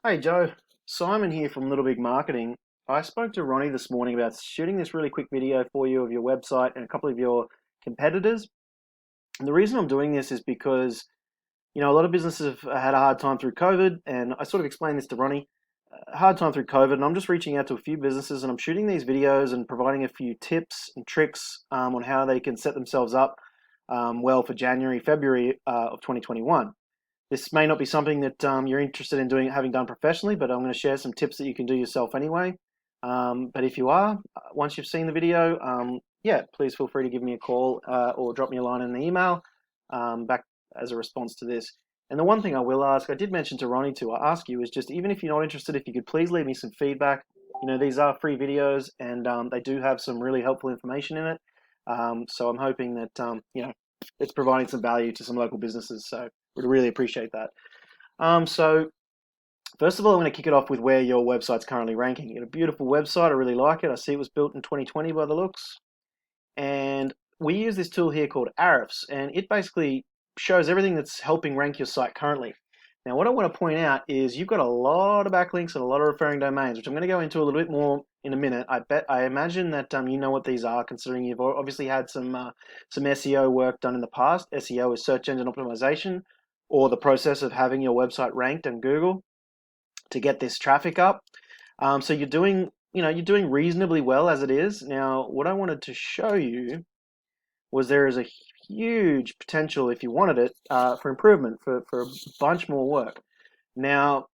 Hey Joe, Simon here from Little Big Marketing. I spoke to Ronnie this morning about shooting this really quick video for you of your website and a couple of your competitors. And the reason I'm doing this is because, a lot of businesses have had a hard time through COVID, and I sort of explained this to Ronnie. Hard time through COVID, and I'm just reaching out to a few businesses and I'm shooting these videos and providing a few tips and tricks on how they can set themselves up well for January, February of 2021. This may not be something that you're interested in doing, having done professionally, but I'm going to share some tips that you can do yourself anyway. But if you are, once you've seen the video, yeah, please feel free to give me a call or drop me a line in the email back as a response to this. And the one thing I will ask, I did mention to Ronnie to ask you, is just even if you're not interested, if you could please leave me some feedback. These are free videos and they do have some really helpful information in it. So I'm hoping that, it's providing some value to some local businesses. So would really appreciate that. So first of all, I'm going to kick it off with where your website's currently ranking. You got a beautiful website. I really like it. I see it was built in 2020 by the looks. And we use this tool here called Ahrefs, and it basically shows everything that's helping rank your site currently. Now, what I want to point out is you've got a lot of backlinks and a lot of referring domains, which I'm going to go into a little bit more in a minute. I imagine that you know what these are, considering you've obviously had some SEO work done in the past. SEO is search engine optimization, or the process of having your website ranked in Google to get this traffic up. So you're doing reasonably well as it is. Now, what I wanted to show you was there is a huge potential, if you wanted it, for improvement, for a bunch more work. Now,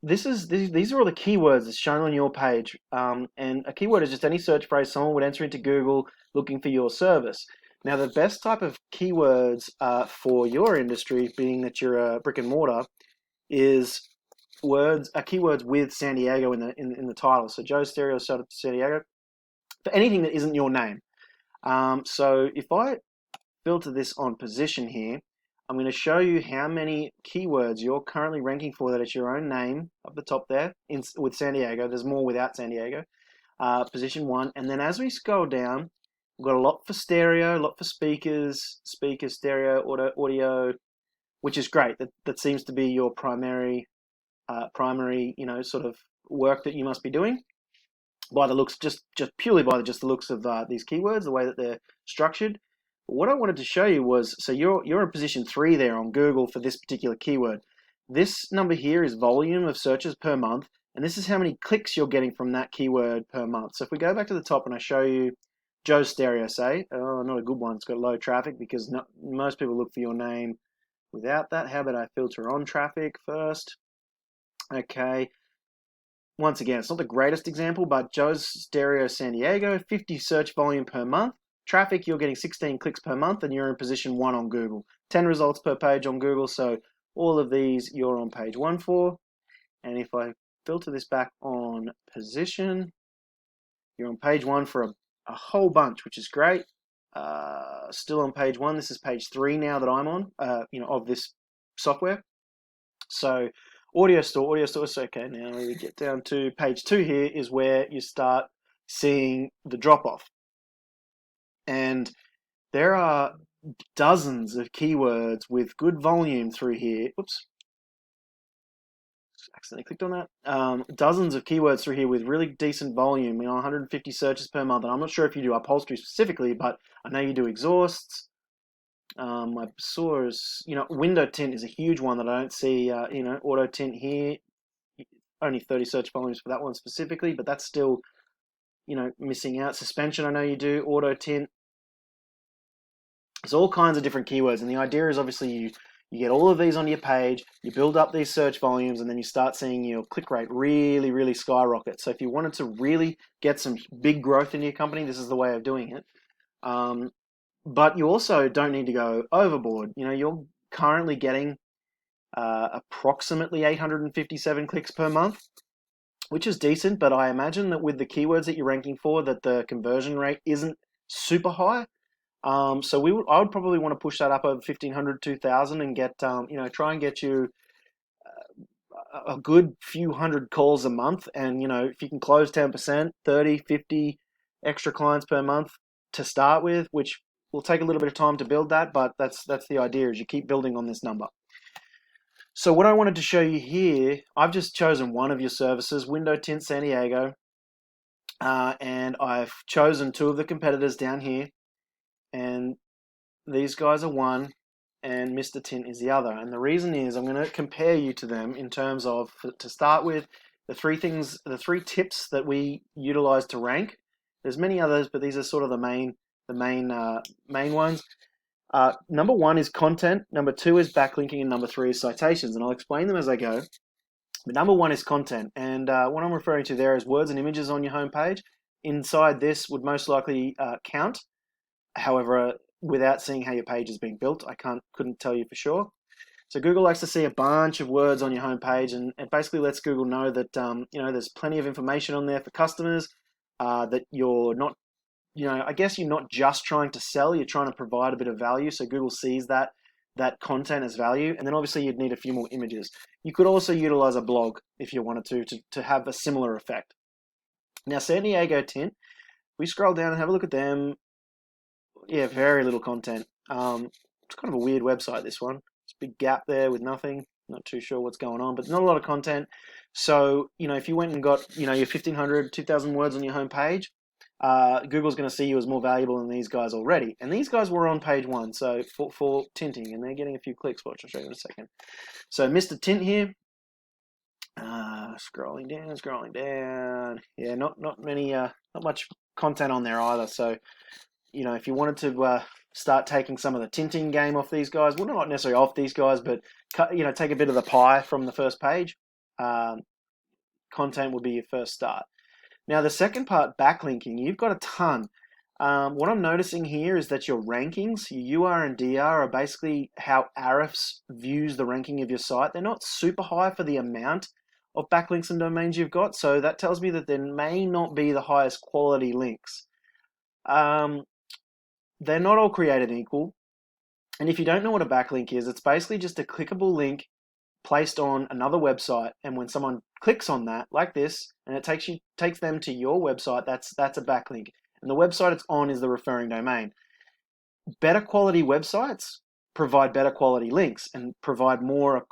these are all the keywords that's shown on your page, and a keyword is just any search phrase someone would enter into Google looking for your service. Now, the best type of keywords for your industry, being that you're a brick and mortar, is keywords with San Diego in the title. So Joe Stereo San Diego, for anything that isn't your name. So if I filter this on position here, I'm going to show you how many keywords you're currently ranking for that it's your own name up the top there with San Diego. There's more without San Diego. Position 1. And then as we scroll down, we've got a lot for stereo, a lot for speakers, stereo, audio, which is great. That seems to be your primary, sort of work that you must be doing by the looks, just purely by just the looks of these keywords, the way that they're structured. What I wanted to show you was, so you're in position 3 there on Google for this particular keyword. This number here is volume of searches per month, and this is how many clicks you're getting from that keyword per month. So if we go back to the top and I show you Joe's Stereo, say, oh, not a good one, it's got low traffic because most people look for your name without that. How about I filter on traffic first? Okay, once again, it's not the greatest example, but Joe's Stereo San Diego, 50 search volume per month. Traffic, you're getting 16 clicks per month, and you're in position 1 on Google. 10 results per page on Google, so all of these you're on page 1 for. And if I filter this back on position, you're on page 1 for a whole bunch, which is great. Still on page 1. This is page 3 now that I'm on, of this software. So audio store. So okay, now we get down to page 2 here is where you start seeing the drop off. And there are dozens of keywords with good volume through here. Oops. Accidentally clicked on that. Dozens of keywords through here with really decent volume, 150 searches per month. And I'm not sure if you do upholstery specifically, but I know you do exhausts. I saw window tint is a huge one that I don't see, auto tint here. Only 30 search volumes for that one specifically, but that's still, missing out. Suspension, I know you do, auto tint. There's all kinds of different keywords, and the idea is obviously you get all of these on your page, you build up these search volumes, and then you start seeing your click rate really, really skyrocket. So if you wanted to really get some big growth in your company, this is the way of doing it. But you also don't need to go overboard. You're currently getting approximately 857 clicks per month, which is decent, but I imagine that with the keywords that you're ranking for, that the conversion rate isn't super high. So I would probably want to push that up over 1,500, 2,000 and get, try and get you a good few hundred calls a month. And, if you can close 10%, 30, 50 extra clients per month to start with, which will take a little bit of time to build that, but that's the idea, is you keep building on this number. So what I wanted to show you here, I've just chosen one of your services, Window Tint San Diego, and I've chosen two of the competitors down here, and these guys are one, and Mr. Tint is the other. And the reason is I'm going to compare you to them in terms of, to start with, the three tips that we utilize to rank. There's many others, but these are sort of the main ones. Number one is content, number two is backlinking, and number three is citations. And I'll explain them as I go. But number one is content, and what I'm referring to there is words and images on your homepage. Inside this would most likely count. However, without seeing how your page is being built, I couldn't tell you for sure. So Google likes to see a bunch of words on your homepage, and it basically lets Google know that there's plenty of information on there for customers. That you're not, I guess you're not just trying to sell; you're trying to provide a bit of value. So Google sees that content as value, and then obviously you'd need a few more images. You could also utilize a blog if you wanted to have a similar effect. Now, San Diego Tint, we scroll down and have a look at them. Yeah, very little content. It's kind of a weird website, this one. It's a big gap there with nothing. Not too sure what's going on, but not a lot of content. So, if you went and got, your 1,500, 2,000 words on your homepage, Google's going to see you as more valuable than these guys already. And these guys were on page one, so for tinting, and they're getting a few clicks, which I'll show you in a second. So Mr. Tint here, scrolling down. Yeah, not much content on there either. So, if you wanted to start taking some of the tinting game off these guys, well, not necessarily off these guys, but take a bit of the pie from the first page, content would be your first start. Now, the second part, backlinking, you've got a ton. What I'm noticing here is that your rankings, your UR and DR, are basically how Ahrefs views the ranking of your site. They're not super high for the amount of backlinks and domains you've got, so that tells me that there may not be the highest quality links. They're not all created equal. And if you don't know what a backlink is, it's basically just a clickable link placed on another website. And when someone clicks on that, like this, and it takes them to your website, that's a backlink. And the website it's on is the referring domain. Better quality websites provide better quality links and provide more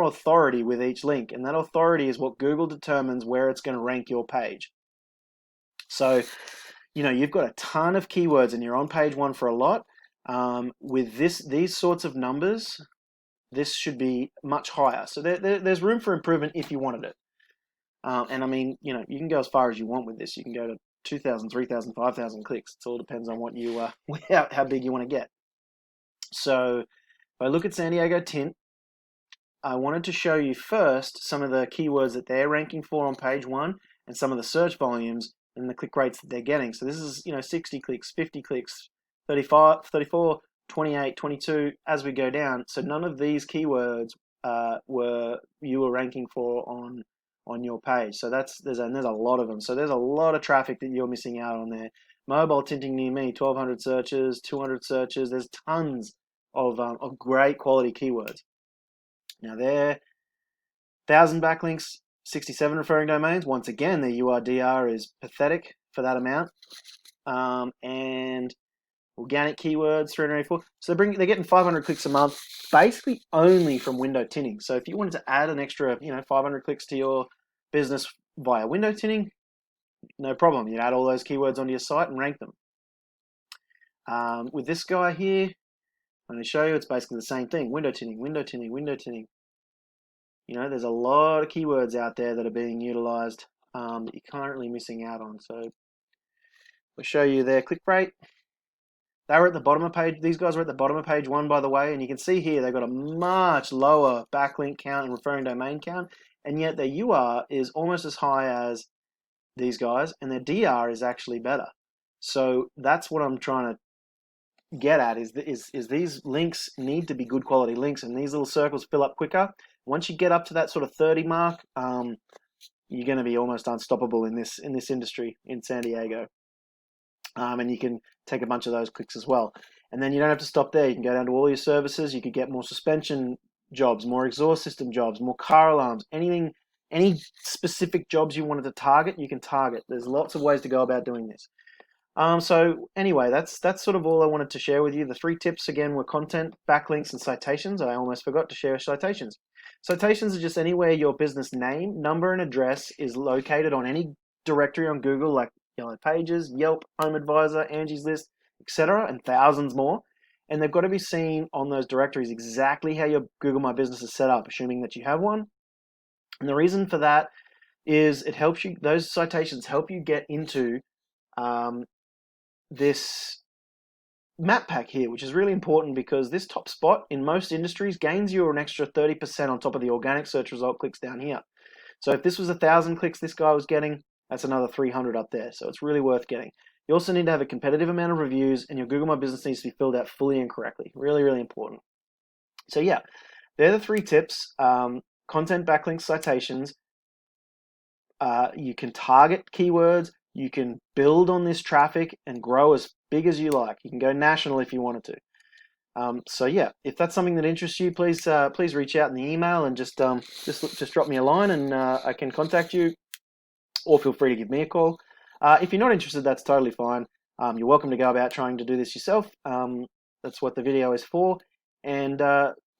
authority with each link. And that authority is what Google determines where it's going to rank your page. So, you've got a ton of keywords and you're on page one for a lot. With these sorts of numbers, this should be much higher. So there's room for improvement if you wanted it. And I mean, you can go as far as you want with this. You can go to 2,000, 3,000, 5,000 clicks. It all depends on what you how big you want to get. So if I look at San Diego Tint, I wanted to show you first some of the keywords that they're ranking for on page one and some of the search volumes and the click rates that they're getting. So this is 60 clicks, 50 clicks, 35, 34, 28, 22 as we go down. So none of these keywords were ranking for on your page. So there's a lot of them. So there's a lot of traffic that you're missing out on there. Mobile tinting near me, 1,200 searches, 200 searches. There's tons of great quality keywords. Now there, 1,000 backlinks, 67 referring domains. Once again, the URDR is pathetic for that amount. And organic keywords, 384. So they're getting 500 clicks a month, basically only from window tinting. So if you wanted to add an extra, 500 clicks to your business via window tinting, no problem. You add all those keywords onto your site and rank them. With this guy here, I'm going to show you it's basically the same thing. Window tinting, window tinting, window tinting. There's a lot of keywords out there that are being utilized that you're currently missing out on. So we'll show you their click rate. They were at the bottom of page. These guys were at the bottom of page one, by the way, and you can see here they've got a much lower backlink count and referring domain count, and yet their UR is almost as high as these guys, and their DR is actually better. So that's what I'm trying to get at is these links need to be good quality links, and these little circles fill up quicker. Once you get up to that sort of 30 mark, you're going to be almost unstoppable in this industry in San Diego. And you can take a bunch of those clicks as well. And then you don't have to stop there. You can go down to all your services. You could get more suspension jobs, more exhaust system jobs, more car alarms, any specific jobs you wanted to target, you can target. There's lots of ways to go about doing this. So anyway, that's sort of all I wanted to share with you. The 3 tips again were content, backlinks, and citations. I almost forgot to share citations. Citations are just anywhere your business name, number, and address is located on any directory on Google, like Yellow Pages, Yelp, Home Advisor, Angie's List, etc., and thousands more. And they've got to be seen on those directories exactly how your Google My Business is set up, assuming that you have one. And the reason for that is it helps you, those citations help you get into this map pack here, which is really important because this top spot in most industries gains you an extra 30% on top of the organic search result clicks down here. So if this was 1,000 clicks this guy was getting, that's another 300 up there. So it's really worth getting. You also need to have a competitive amount of reviews, and your Google My Business needs to be filled out fully and correctly. Really, really important. So yeah, they're the 3 tips. Content, backlinks, citations. You can target keywords. You can build on this traffic and grow as big as you like. You can go national if you wanted to. So yeah, if that's something that interests you, please reach out in the email and just drop me a line and I can contact you, or feel free to give me a call. If you're not interested, that's totally fine. You're welcome to go about trying to do this yourself. That's what the video is for. And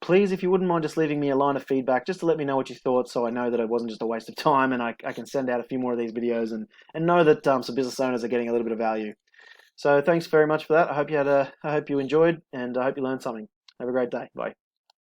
please, if you wouldn't mind just leaving me a line of feedback, just to let me know what you thought, so I know that it wasn't just a waste of time, and I can send out a few more of these videos and know that some business owners are getting a little bit of value. So thanks very much for that. I hope you enjoyed, and I hope you learned something. Have a great day. Bye.